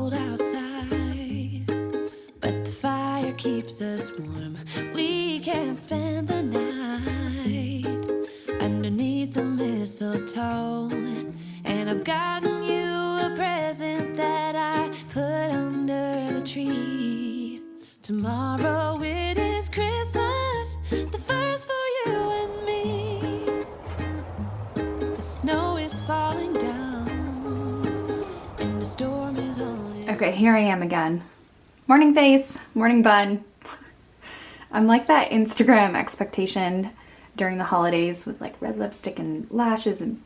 cold outside, but the fire keeps us warm. We can spend the night underneath the mistletoe, and I've gotten you a present that I put under the tree. Tomorrow it is Christmas, the first for you and me. The snow is falling down and the storm is on its Okay, here I am again. Morning face, morning bun. I'm like that Instagram expectation during the holidays with like red lipstick and lashes and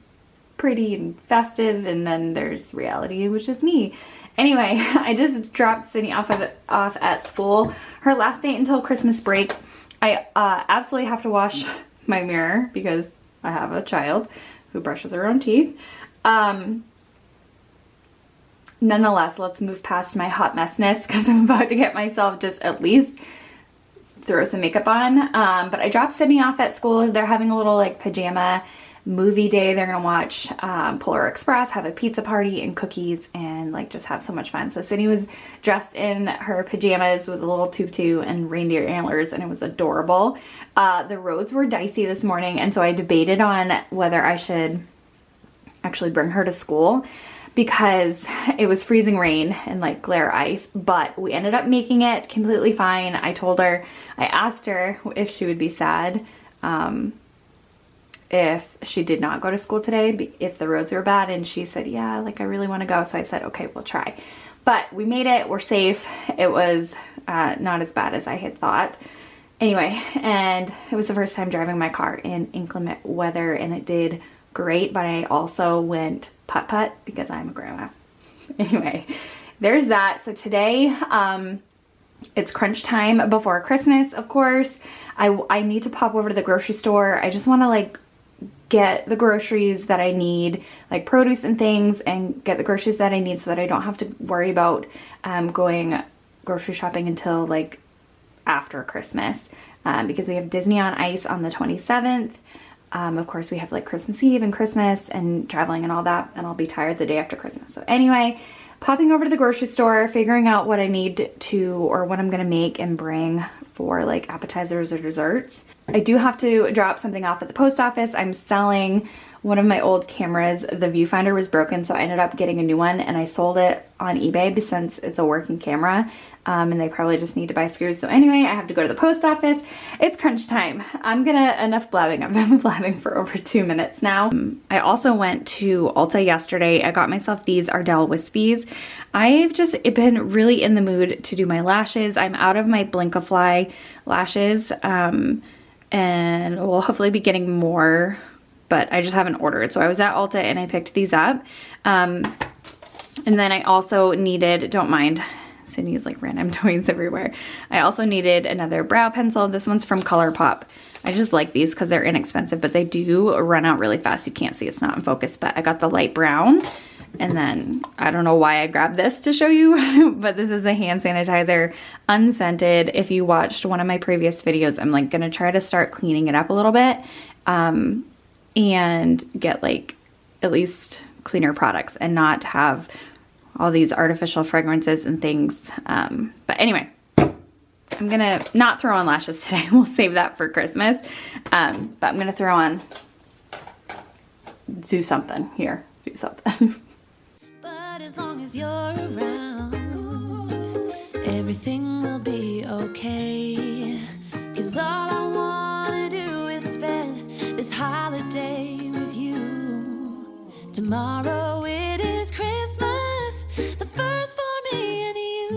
pretty and festive, and then there's reality, which is me. Anyway, I just dropped Sydney off at school. Her last day until Christmas break. I absolutely have to wash my mirror because I have a child who brushes her own teeth. Nonetheless, let's move past my hot messness because I'm about to get myself just at least throw some makeup on. But I dropped Sydney off at school. They're having a little like pajama movie day. They're gonna watch Polar Express, have a pizza party and cookies, and like just have so much fun. So Sydney was dressed in her pajamas with a little tutu and reindeer antlers, and it was adorable. The roads were dicey this morning, and so I debated on whether I should actually bring her to school because it was freezing rain and like glare ice, but we ended up making it completely fine. I asked her if she would be sad if she did not go to school today, if the roads were bad, and she said, yeah, like I really want to go. So I said, okay, we'll try. But we made it, we're safe. It was not as bad as I had thought. Anyway, and it was the first time driving my car in inclement weather, and it did great, but I also went putt-putt because I'm a grandma. Anyway, there's that. So today, it's crunch time before Christmas, of course. I need to pop over to the grocery store. I just want to like get the groceries that I need, like produce and things, and get the groceries that I need so that I don't have to worry about going grocery shopping until like after Christmas, because we have Disney on Ice on the 27th. Of course, we have like Christmas Eve and Christmas and traveling and all that, and I'll be tired the day after Christmas. So anyway, popping over to the grocery store, figuring out what I need to, or what I'm gonna make and bring for like appetizers or desserts. I do have to drop something off at the post office. I'm selling one of my old cameras. The viewfinder was broken, so I ended up getting a new one, and I sold it on eBay since it's a working camera. And they probably just need to buy screws. So anyway, I have to go to the post office. It's crunch time. Enough blabbing. I've been blabbing for over 2 minutes now. I also went to Ulta yesterday. I got myself these Ardell Wispies. I've just been really in the mood to do my lashes. I'm out of my Blinkify lashes, and we'll hopefully be getting more, but I just haven't ordered. So I was at Ulta and I picked these up. And then I also needed, don't mind Sydney's like random toys everywhere. I also needed another brow pencil. This one's from ColourPop. I just like these because they're inexpensive, but they do run out really fast. You can't see, it's not in focus, but I got the light brown. And then I don't know why I grabbed this to show you, but this is a hand sanitizer, unscented. If you watched one of my previous videos, I'm like gonna try to start cleaning it up a little bit, and get like at least cleaner products and not have all these artificial fragrances and things. But anyway, I'm gonna not throw on lashes today. We'll save that for Christmas. But I'm gonna throw on, do something here, do something. But as long as you're around, everything will be okay. 'Cause all I wanna do is spend this holiday with you. Tomorrow it is Christmas, the first for me and you.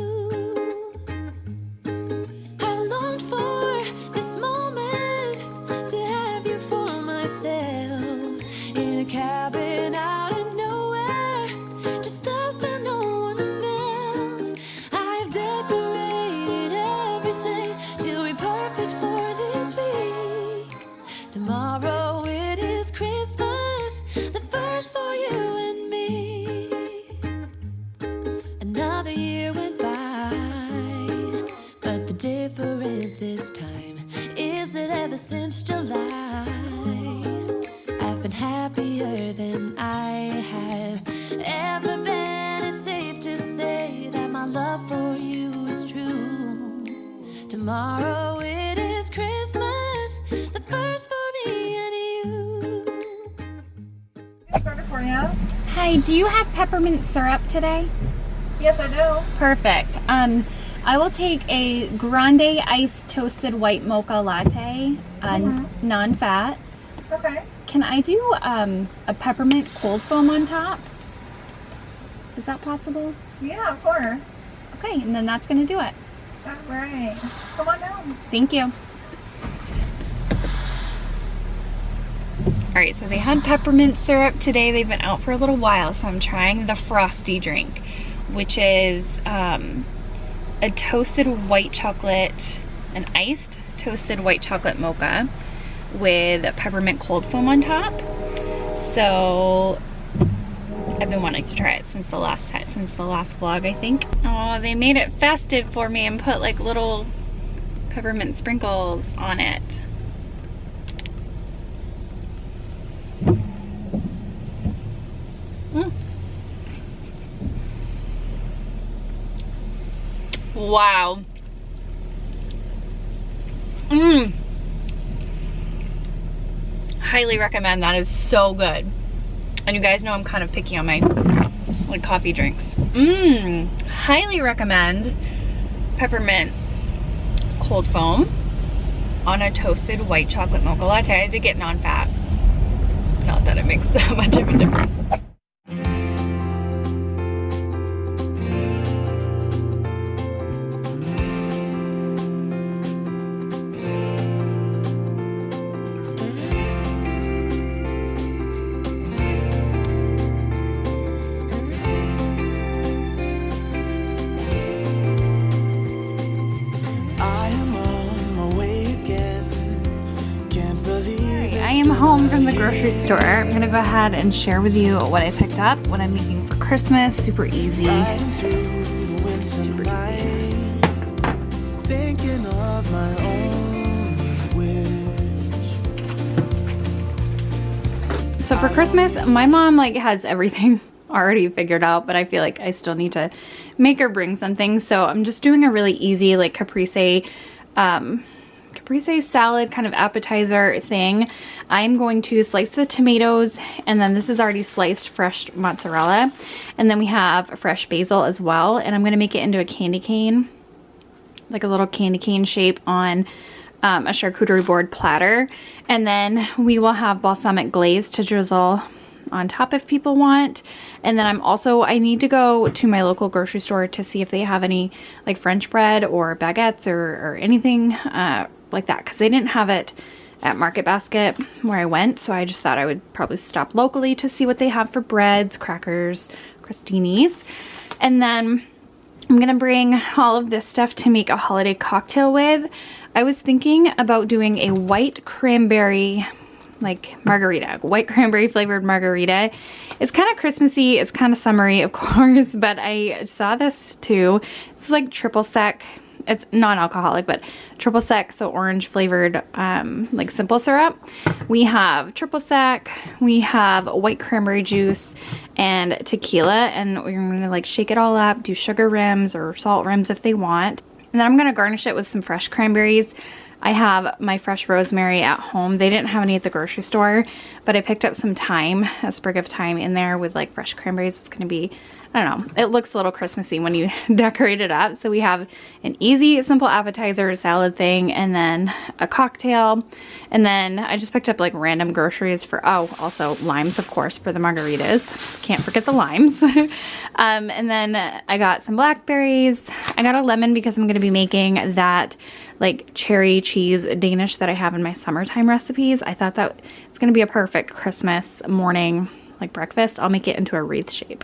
I've longed for this moment to have you for myself in a cabin out in nowhere, just us and no one else. I've decorated everything to be perfect for this week. Tomorrow it is Christmas, the first for you and me. Another year went by, but the difference this time is that ever since July, I've been happier than I have ever been. It's safe to say that love for you is true. Tomorrow it is Christmas, the first for me and you. For you? Hi, do you have peppermint syrup today? Yes, I do. Perfect. I will take a grande iced toasted white mocha latte, non-fat. Okay. Can I do a peppermint cold foam on top? Is that possible? Yeah, of course. Okay, and then that's gonna do it. All right. Come on down. Thank you. All right, so they had peppermint syrup today. They've been out for a little while, so I'm trying the Frosty Drink, which is a toasted white chocolate, an iced toasted white chocolate mocha with peppermint cold foam on top. So I've been wanting to try it since the last vlog, I think. Oh, they made it festive for me and put like little peppermint sprinkles on it. Wow. Highly recommend. That is so good. And you guys know I'm kind of picky on my like coffee drinks. Highly recommend peppermint cold foam on a toasted white chocolate mocha latte. I did get non-fat. Not that it makes that much of a difference. Home from the grocery store. I'm gonna go ahead and share with you what I picked up, what I'm making for Christmas. Super easy. So for Christmas, my mom like has everything already figured out, but I feel like I still need to make her bring something. So I'm just doing a really easy like caprese salad kind of appetizer thing. I'm going to slice the tomatoes, and then this is already sliced fresh mozzarella, and then we have fresh basil as well, and I'm going to make it into a candy cane, like a little candy cane shape on a charcuterie board platter, and then we will have balsamic glaze to drizzle on top if people want. And then I need to go to my local grocery store to see if they have any like French bread or baguettes or anything like that, because they didn't have it at Market Basket where I went, so I just thought I would probably stop locally to see what they have for breads, crackers, crostinis. And then I'm gonna bring all of this stuff to make a holiday cocktail with. I was thinking about doing a white cranberry like margarita, white cranberry flavored margarita. It's kind of Christmassy, it's kind of summery, of course, but I saw this too. This is like triple sec. It's non-alcoholic, but triple sec, so orange flavored like simple syrup. We have triple sec, we have white cranberry juice and tequila, and we're gonna like shake it all up, do sugar rims or salt rims if they want. And then I'm gonna garnish it with some fresh cranberries. I have my fresh rosemary at home. They didn't have any at the grocery store, but I picked up some thyme, a sprig of thyme in there with like fresh cranberries. It's gonna be, I don't know, it looks a little Christmassy when you decorate it up. So we have an easy, simple appetizer salad thing, and then a cocktail. And then I just picked up like random groceries for, oh, also limes, of course, for the margaritas. Can't forget the limes. And then I got some blackberries. I got a lemon because I'm gonna be making that like cherry cheese Danish that I have in my summertime recipes. I thought that it's gonna be a perfect Christmas morning like breakfast. I'll make it into a wreath shape.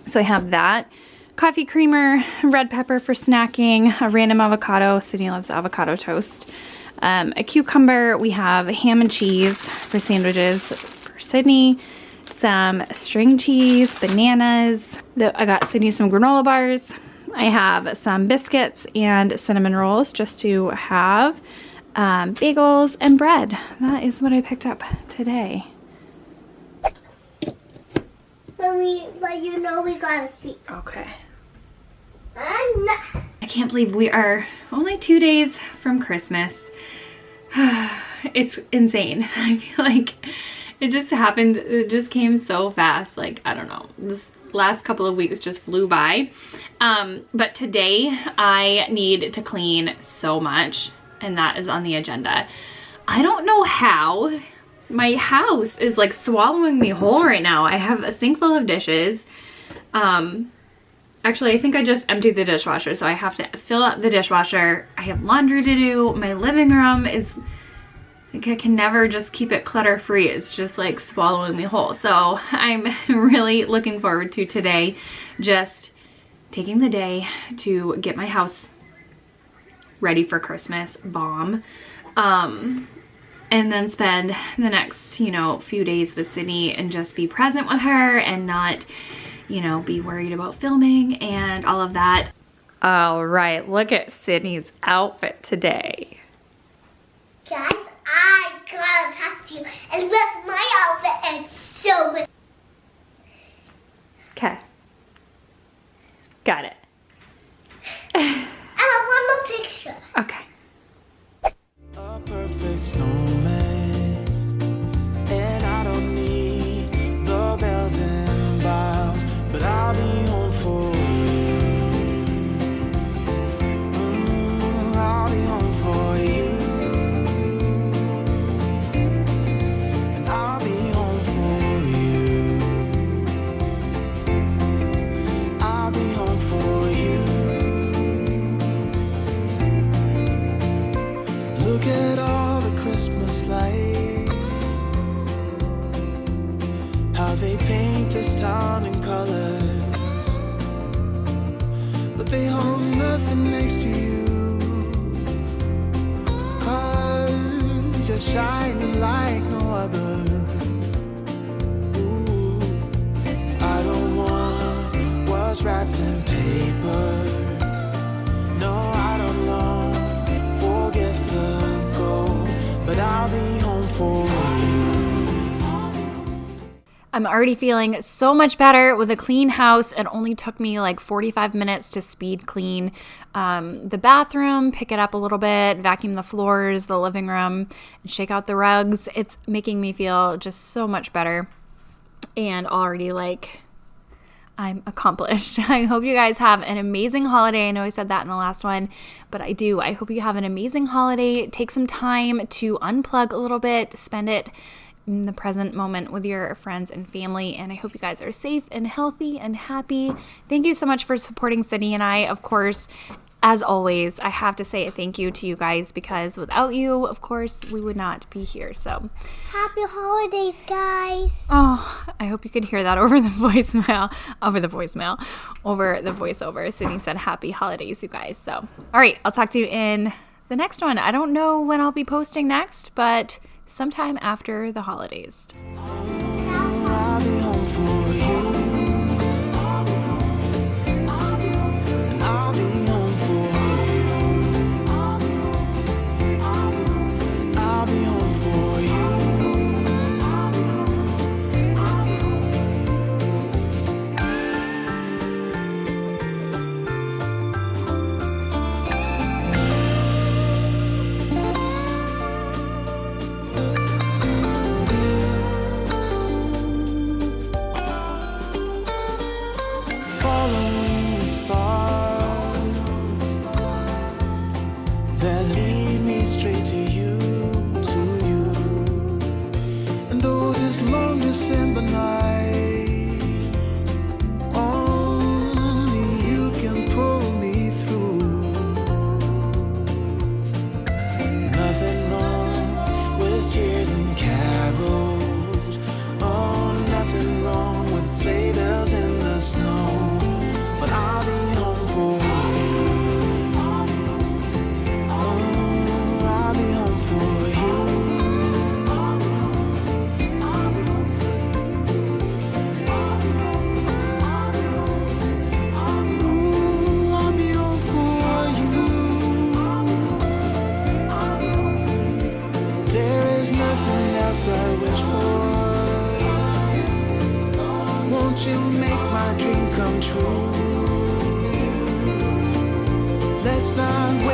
So I have that, coffee creamer, red pepper for snacking, a random avocado. Sydney loves avocado toast. A cucumber. We have ham and cheese for sandwiches for Sydney. Some string cheese, bananas. I got Sydney some granola bars. I have some biscuits and cinnamon rolls just to have, bagels and bread. That is what I picked up today. Mommy, but you know we gotta speak. Okay. I can't believe we are only 2 days from Christmas. It's insane. I feel like it just happened. It just came so fast. Like, I don't know. This last couple of weeks just flew by. But today I need to clean so much, and that is on the agenda. I don't know how. My house is like swallowing me whole right now. I have a sink full of dishes. Actually, I think I just emptied the dishwasher, so I have to fill out the dishwasher. I have laundry to do. My living room is, like, I can never just keep it clutter free. It's just like swallowing me whole. So I'm really looking forward to today, just taking the day to get my house ready for Christmas, bomb. And then spend the next, you know, few days with Sydney and just be present with her and not, you know, be worried about filming and all of that. All right, look at Sydney's outfit today. Guys, I gotta talk to you. And look, my outfit is so good. Okay. Got it. I want one more picture. Okay. A perfect snowman, and I don't need the bells and boughs, but I'll be home for you. I'll be home for you, and I'll be home for you. I'll be home for you. Look at all the Christmas lights, how they paint this town in colors, but they hold nothing next to you, 'cause you're shining like no other. Ooh, I don't want what's wrapped in paper. No, I don't long for gifts of gold, but I'll be home for you. I'm already feeling so much better with a clean house. It only took me like 45 minutes to speed clean the bathroom, pick it up a little bit, vacuum the floors, the living room, and shake out the rugs. It's making me feel just so much better and already like I'm accomplished. I hope you guys have an amazing holiday. I know I said that in the last one, but I do. I hope you have an amazing holiday. Take some time to unplug a little bit, spend it in the present moment with your friends and family, and I hope you guys are safe and healthy and happy. Thank you so much for supporting Sydney and I. Of course, as always, I have to say a thank you to you guys, because without you, of course, we would not be here. So Happy holidays, guys. oh, I hope you could hear that over the voicemail, over the voiceover. Sydney said happy holidays, you guys. So, all right, I'll talk to you in the next one. I don't know when I'll be posting next, but sometime after the holidays. I'll be home for you. And I'll be home for you. I'll be home for you. not